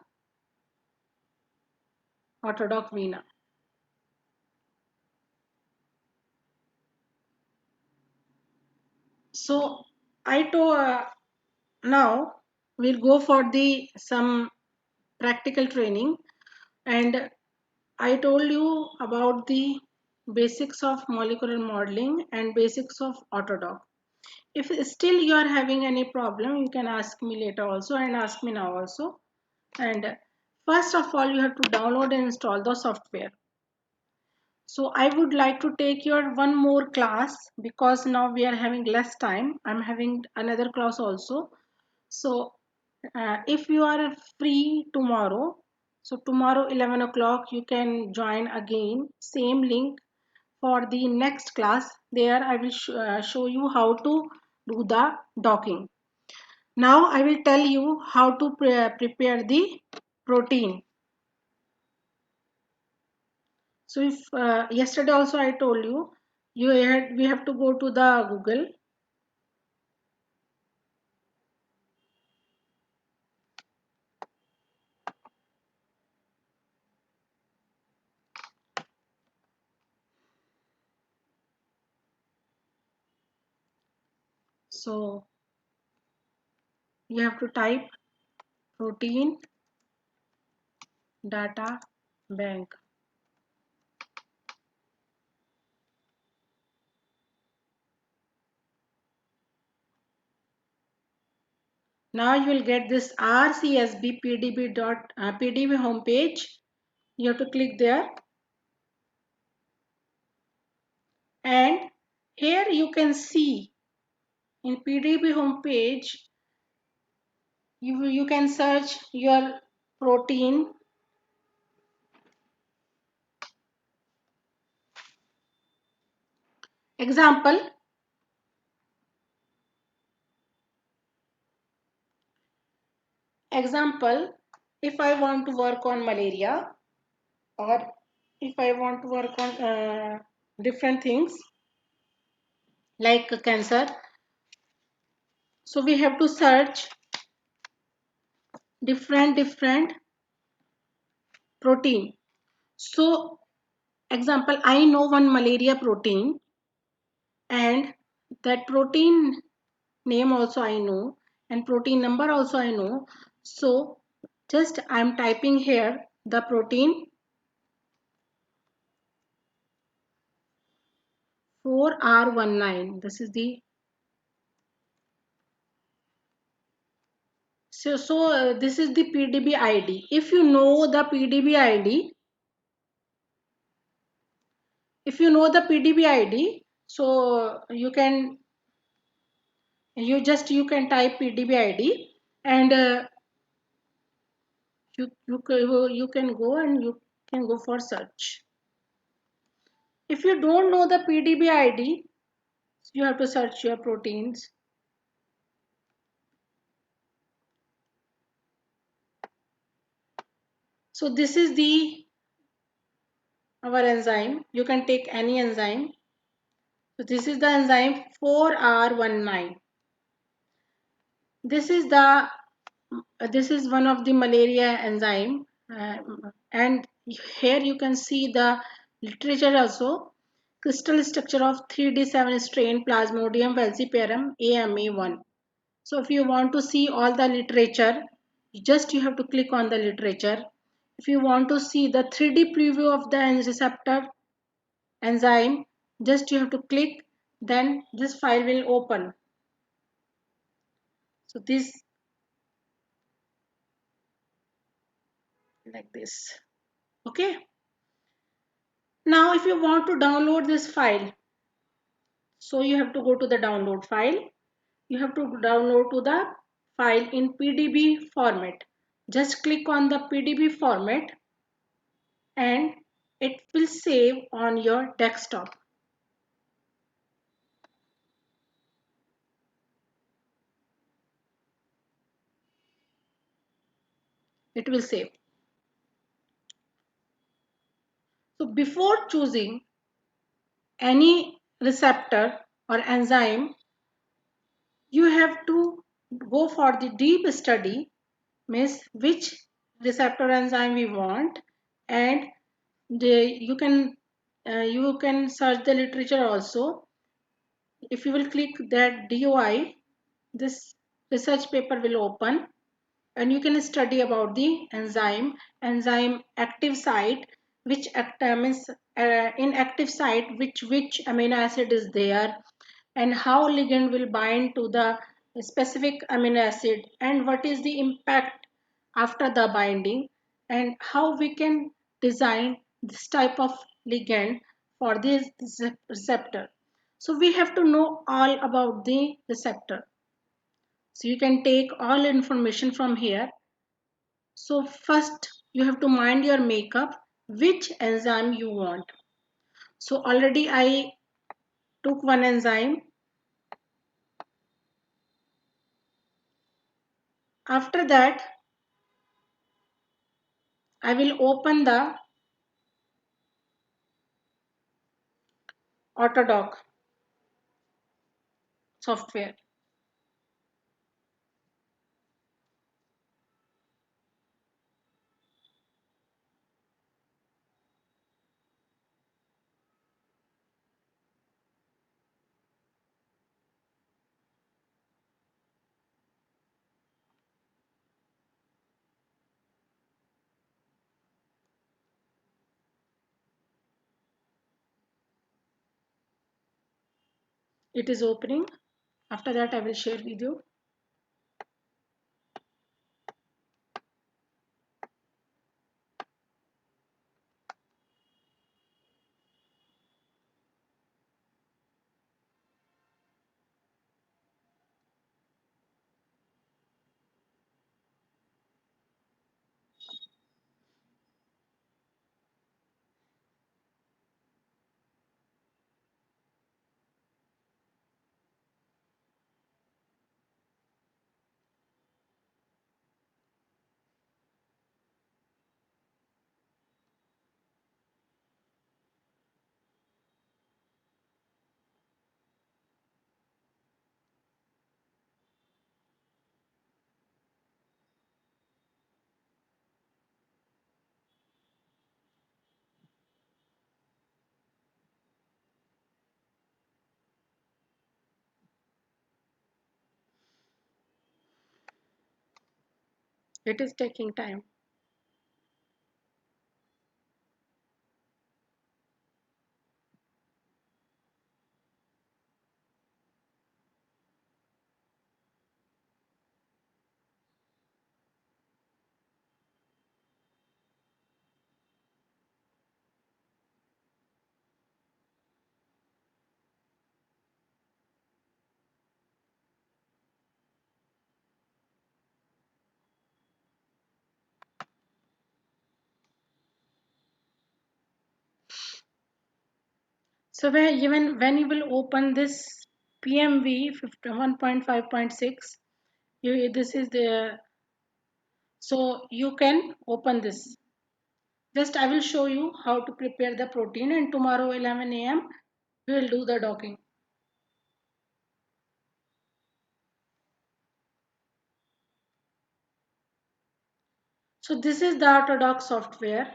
Autodoc Vina. So I told now we'll go for the some practical training, and I told you about the basics of molecular modeling and basics of Autodoc. If still you are having any problem, you can ask me later also and ask me now also. And first of all, you have to download and install the software. So I would like to take your one more class, because now we are having less time. I'm having another class also. So if you are free tomorrow, so tomorrow 11 o'clock you can join again, same link for the next class. There I will show you how to do the docking. Now I will tell you how to prepare the protein. So if yesterday also I told you, we have to go to the Google. So you have to type protein data bank. Now you will get this RCSB PDB homepage. You have to click there, and here you can see in PDB homepage, you can search your protein. Example, example, if I want to work on malaria, or if I want to work on different things like cancer, so we have to search different protein. So example, I know one malaria protein, and that protein name also I know, and protein number also I know. So just I'm typing here the protein 4R19. This is the this is the PDB ID. If you know the PDB ID, so you can type PDB ID, and you can go and you can go for search. If you don't know the PDB ID, you have to search your proteins. So this is the our enzyme. You can take any enzyme. So this is the enzyme 4R19. This is the this is one of the malaria enzyme, and here you can see the literature also. Crystal structure of 3D7 strain Plasmodium falciparum AMA1. So if you want to see all the literature, you have to click on the literature. If you want to see the 3D preview of the receptor enzyme, just you have to click, then this file will open. So this like this. Okay. Now if you want to download this file, so you have to go to the download file. You have to download to the file in PDB format. Just click on the PDB format and it will save on your desktop. It will save. So before choosing any receptor or enzyme, you have to go for the deep study, means which receptor enzyme we want, and you can search the literature also. If you will click that DOI, this research paper will open, and you can study about the enzyme active site, which means in active site which amino acid is there, and how ligand will bind to the specific amino acid, and what is the impact after the binding, and how we can design this type of ligand for this receptor. So we have to know all about the receptor. So you can take all information from here. So first you have to mind your makeup, which enzyme you want. So already I took one enzyme. After that, I will open the Autodoc software. It is opening. After that, I will share with you. It is taking time. So when you will open this PMV 1.5.6, this is the, so you can open this. Just I will show you how to prepare the protein, and tomorrow 11 a.m. we will do the docking. So this is the Autodoc software,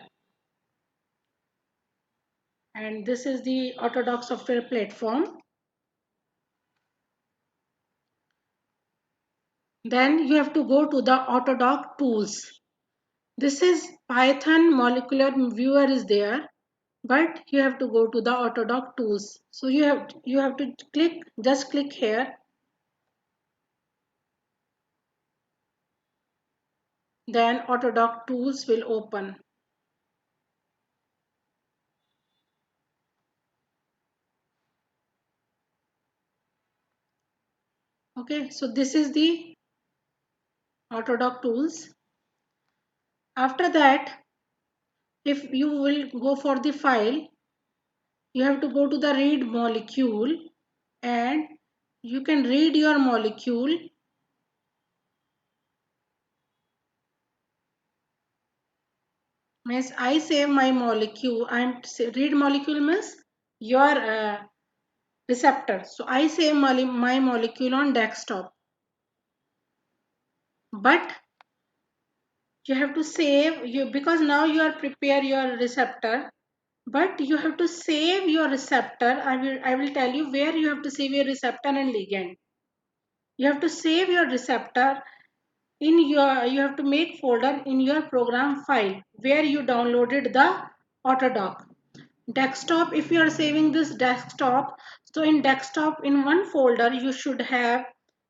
and this is the Autodoc software platform. Then you have to go to the Autodoc tools. This is Python molecular viewer is there, but you have to go to the Autodoc tools. So you have to click here. Then Autodoc tools will open. Okay, so this is the Autodoc tools. After that, if you will go for the file, you have to go to the read molecule, and you can read your molecule. Means I save my molecule. Read molecule means your receptor. So I save my molecule on desktop, but you have to save you, because now you are prepare your receptor, but you have to save your receptor. I will tell you where you have to save your receptor and ligand. You have to save your receptor in your, you have to make folder in your program file where you downloaded the Autodoc. Desktop, if you are saving this desktop, so in desktop in one folder you should have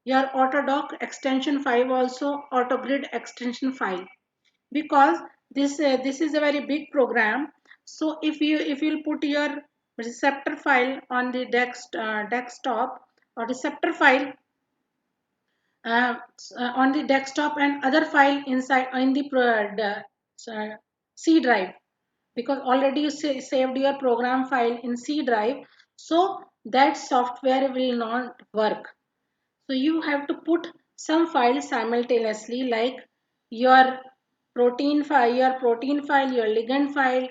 your Autodoc extension file, also Autogrid extension file, because this is a very big program. So if you'll put your receptor file on the desktop, or receptor file uh, on the desktop, and other file inside in the C drive, because already you saved your program file in C drive, so that software will not work. So you have to put some files simultaneously, like your protein file, your ligand file,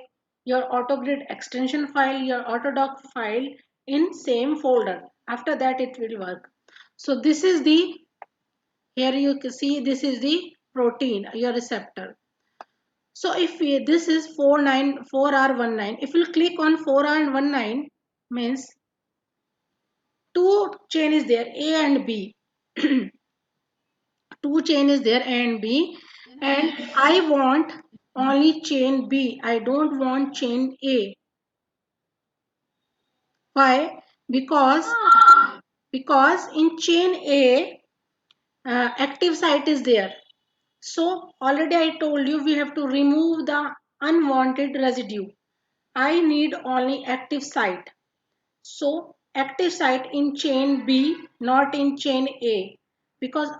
your Autogrid extension file, your Autodoc file in same folder. After that it will work. So this is the, here you can see this is the protein, your receptor. So if this is 4R19, if you click on 4R19, means two chain is there, A and B. Two chain is there, A and B, and I want only chain B. I don't want chain A. Why? Because in chain A, active site is there. So already I told you we have to remove the unwanted residue. I need only active site. So active site in chain B, not in chain A, because uh,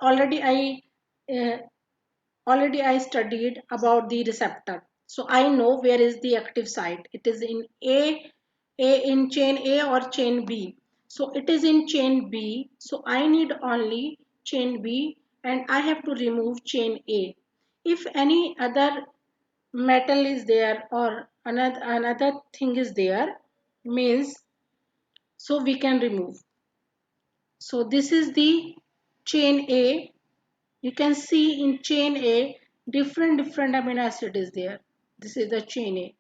already I studied about the receptor. So I know where is the active site. It is in A in chain A or chain B. So it is in chain B. So I need only chain B, and I have to remove chain A. If any other metal is there, or another thing is there, means, so we can remove. So this is the chain A. You can see in chain A different amino acid is there. This is the chain A.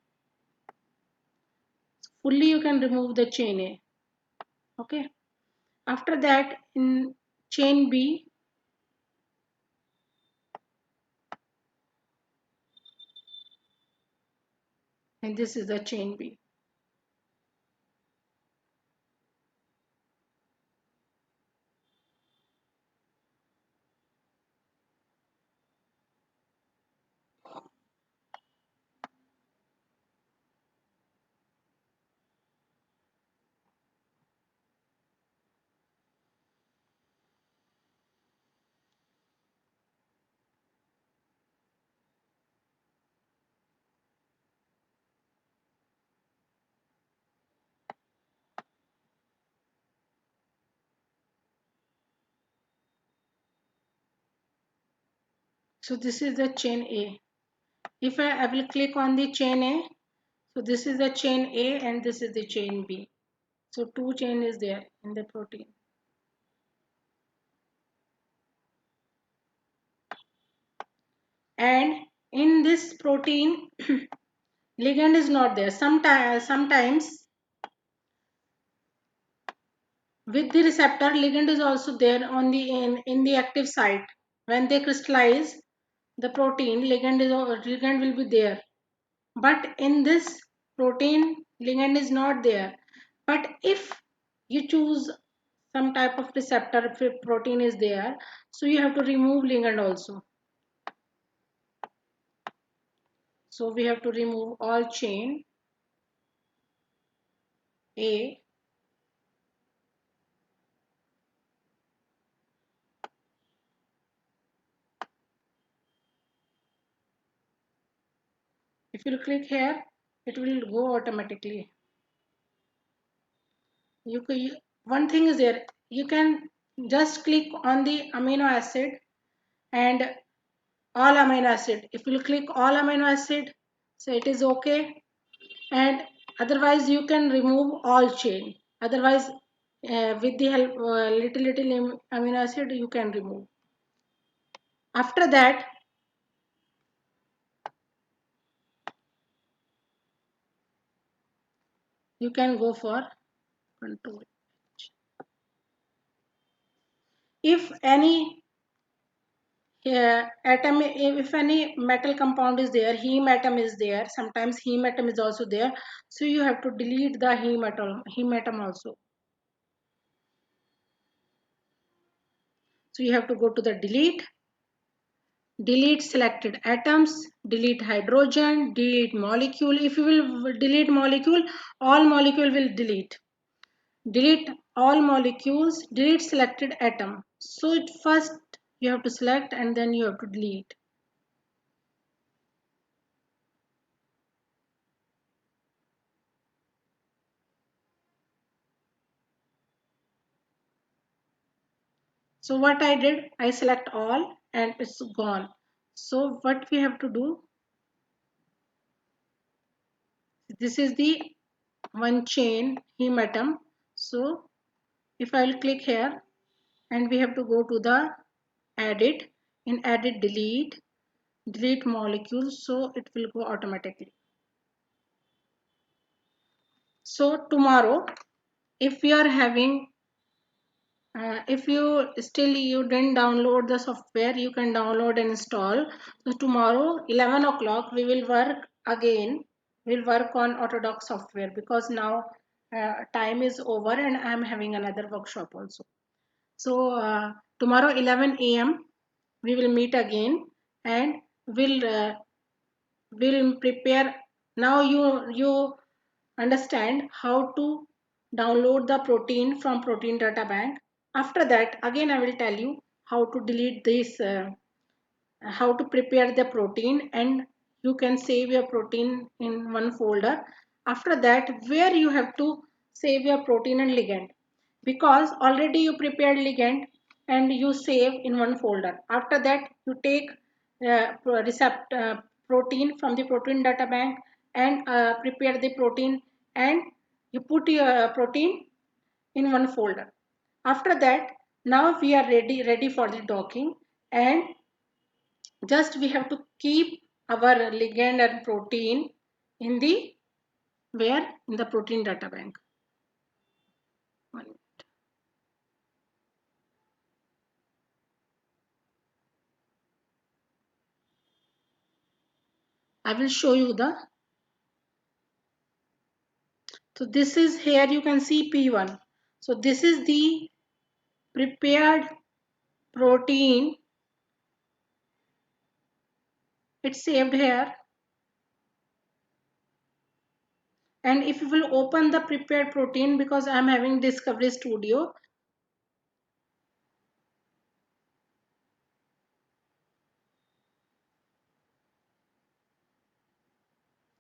Fully you can remove the chain A. Okay. After that, in chain B, and this is the chain B. So this is the chain A. If I will click on the chain A, so this is the chain A and this is the chain B. So two chain is there in the protein. And in this protein, ligand is not there. Sometimes with the receptor, ligand is also there on the in the active site. When they crystallize the protein, ligand will be there. But in this protein, ligand is not there. But if you choose some type of receptor, if protein is there, so you have to remove ligand also. So we have to remove all chain A. If you click here, it will go automatically. One thing is there, you can just click on the amino acid and all amino acid. If you click all amino acid, so it is okay, and otherwise you can remove all chain. Otherwise, with the help little amino acid, you can remove. After that, you can go for control. If any atom, if any metal compound is there, heme atom is there, sometimes heme atom is also there, so you have to delete the heme atom also. So you have to go to the delete selected atoms, delete hydrogen, delete molecule. If you will delete molecule, all molecule will delete all molecules, delete selected atom. So first you have to select and then you have to delete. So what I did, I select all and it's gone. So what we have to do, this is the one chain heme atom. So if I will click here and we have to go to the edit, in edit delete molecules, so it will go automatically. So tomorrow, if we are having if you still you didn't download the software, you can download and install. So tomorrow 11 o'clock we will work again. We'll work on Autodoc software because now time is over and I'm having another workshop also. So tomorrow 11 a.m. we will meet again and we'll prepare. Now you understand how to download the protein from protein data bank. After that, again I will tell you how to delete this, how to prepare the protein, and you can save your protein in one folder. After that, where you have to save your protein and ligand, because already you prepared ligand and you save in one folder. After that, you take protein from the protein data bank and prepare the protein, and you put your protein in one folder. After that, now we are ready for the docking, and just we have to keep our ligand and protein in the where in the protein data bank. I will show you the So this is, here you can see P1. So this is the prepared protein. It's saved here. And if you will open the prepared protein, because I'm having Discovery Studio,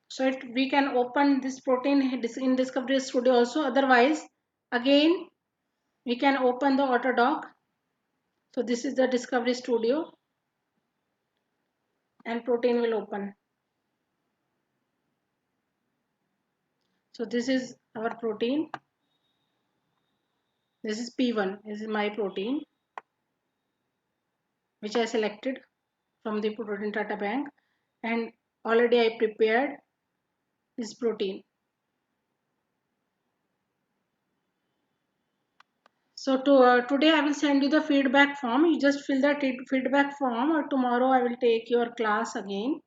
so we can open this protein in Discovery Studio also. Otherwise, again, we can open the Autodoc. So this is the Discovery Studio and protein will open. So this is our protein. This is P1. This is my protein, which I selected from the protein data bank, and already I prepared this protein. So today I will send you the feedback form. You just fill that feedback form, or tomorrow I will take your class again.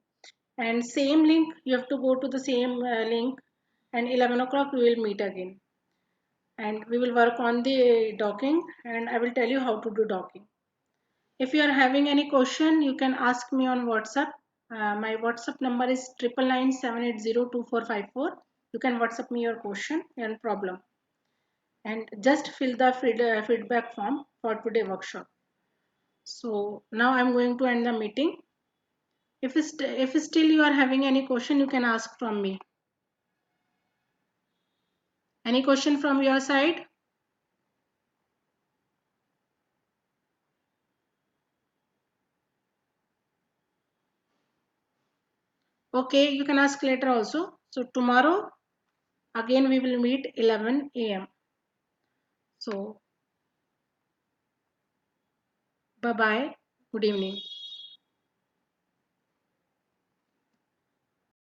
And same link, you have to go to the same link, and 11 o'clock we will meet again. And we will work on the docking, and I will tell you how to do docking. If you are having any question, you can ask me on WhatsApp. My WhatsApp number is 99978024454. You can WhatsApp me your question and problem, and just fill the feedback form for today workshop. So now I'm going to end the meeting. If still you are having any question, you can ask from me. Any question from your side? Okay, you can ask later also. So tomorrow again we will meet 11 a.m. So bye bye. Good evening.